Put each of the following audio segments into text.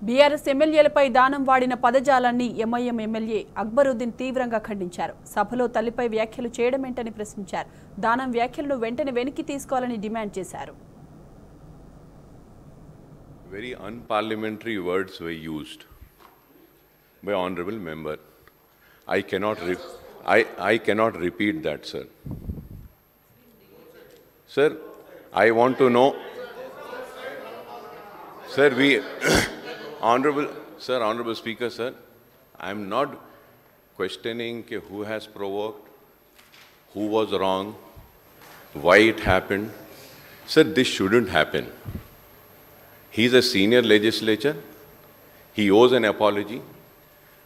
BRS ఎమ్మెల్యేలపై దానం వాడిన పదజాలాన్ని ఎంఐఎం ఎమ్మెల్యే అక్బరుద్దీన్ తీవ్రంగా ఖండించారు. సభలో తల్లిపై వ్యాఖ్యలు చేయడమేంటని ప్రశ్నించారు. దానం వ్యాఖ్యలను వెంటనే వెనక్కి తీసుకోవాలని డిమాండ్ చేశారు. Very unparliamentary words were used by honorable member. I cannot repeat that, sir. Sir, I want to know. Sir, Honorable Speaker, sir, I am not questioning who has provoked, who was wrong, why it happened. Sir, this shouldn't happen. He is a senior legislator. He owes an apology.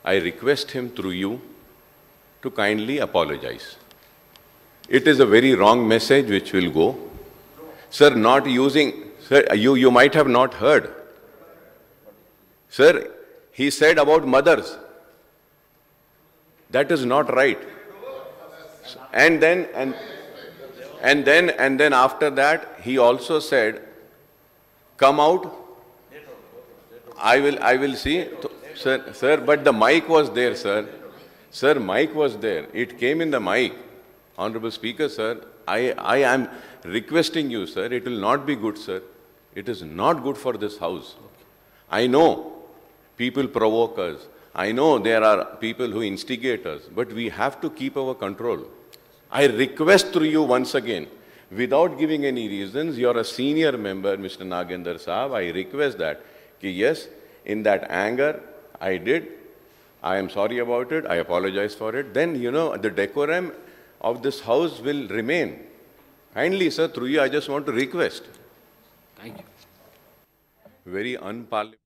I request him through you to kindly apologize. It is a very wrong message which will go. Sir, not using, sir, you might have not heard. Sir, he said about mothers. That is not right. And then after that, he also said, come out. I will see. Sir, but the mic was there, sir. Sir, mic was there. It came in the mic. Honorable Speaker, sir, I am requesting you, sir, it will not be good, sir. It is not good for this house. I know people provoke us. I know there are people who instigate us, but we have to keep our control. I request through you once again, without giving any reasons, you are a senior member, Mr. Nagendra Saab, I request that, yes, in that anger, I did. I am sorry about it. I apologize for it. Then, the decorum of this house will remain. Kindly, sir, through you, I just want to request. Thank you. Very unparliamentary.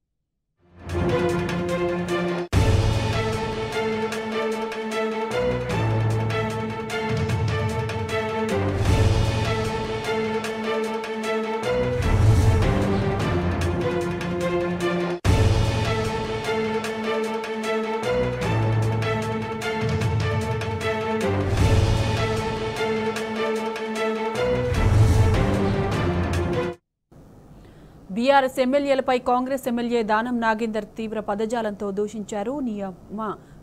BRS ఎమ్మెల్యేలపై Congress MLA Danam Nagender తీవ్ర పదజాలంతో దూషించారు. నీ అమ్మ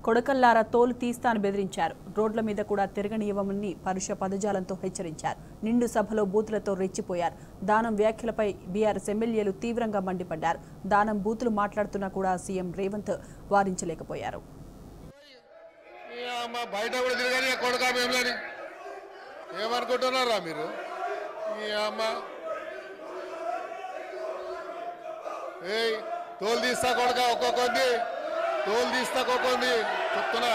కొడకల్లారా తోలు తీస్తాను బెదిరించారు. రోడ్ల మీద కూడా తిరగనివ్వమని పరుష పదజాలంతో హెచ్చరించారు. నిండు సభలో బూతులతో రెచ్చిపోయారు. దానం వ్యాఖ్యలపై బీఆర్ఎస్ ఎమ్మెల్యేలు తీవ్రంగా మండిపడ్డారు. దానం బూతులు మాట్లాడుతున్నా కూడా సీఎం రేవంత్ వారించలేకపోయారు. తోలు తీస్తా కొడుక ఒక్కొక్కంది తోలు తీస్తా ఒక్కొక్కంది చెప్తున్నా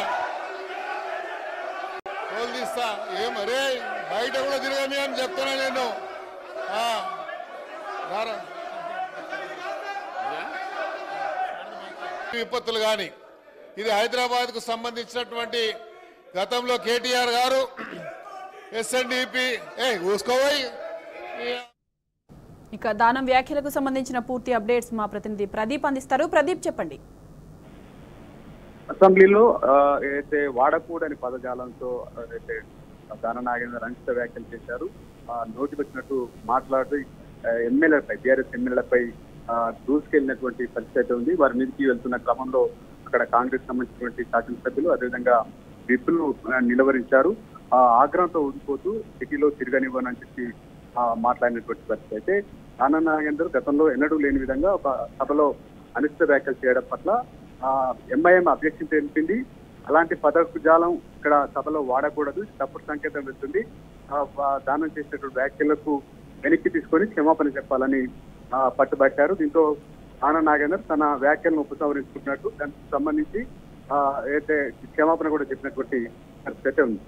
తోలు తీస్తా ఏమరే బయట కూడా తిరగని అని చెప్తున్నా నేను విపత్తులు కానీ ఇది హైదరాబాద్కు సంబంధించినటువంటి గతంలో కేటీఆర్ గారు ఎస్ఎన్డిపి ఊసుకోపోయి ఇక దానం వ్యాఖ్యలకు సంబంధించిన పూర్తి అప్డేట్స్ మా ప్రతినిధి ప్రదీప్ అందిస్తారు. ప్రదీప్, చెప్పండి. అసెంబ్లీలో ఏదైతే వాడకూడని పదజాలంతో ఏదైతే దానం నాగేందర్ అనుచిత వ్యాఖ్యలు చేశారు, నోటికి వచ్చినట్టు మాట్లాడుతూ ఎమ్మెల్యేలపై బీఆర్ఎస్ ఎమ్మెల్యేలపై దూసుకెళ్లినటువంటి పరిస్థితి ఉంది. వారి మీదకి వెళ్తున్న క్రమంలో అక్కడ కాంగ్రెస్ సంబంధించినటువంటి శాసనసభ్యులు అదేవిధంగా విప్పులు నిలవరించారు. ఆగ్రహంతో ఊడిపోతూ సిటీలో తిరగనివ్వనని చెప్పి మాట్లాడినటువంటి పరిస్థితి. అయితే దానం నాగేందర్ గతంలో ఎన్నడూ లేని విధంగా ఒక సభలో అనిష్ట వ్యాఖ్యలు చేయడం పట్ల ఎంఐఎం అబ్జెక్షన్ తెలిపింది. అలాంటి పదజాలం ఇక్కడ సభలో వాడకూడదు, తప్పుడు సంకేతం వెళ్తుంది. దానం చేసినటువంటి వ్యాఖ్యలకు వెనక్కి తీసుకొని క్షమాపణ చెప్పాలని పట్టుబట్టారు. దీంతో దానం నాగేందర్ తన వ్యాఖ్యలను ఉపసంహరించుకున్నట్టు దానికి సంబంధించి అయితే క్షమాపణ కూడా చెప్పినటువంటి పరిస్థితి ఉంది.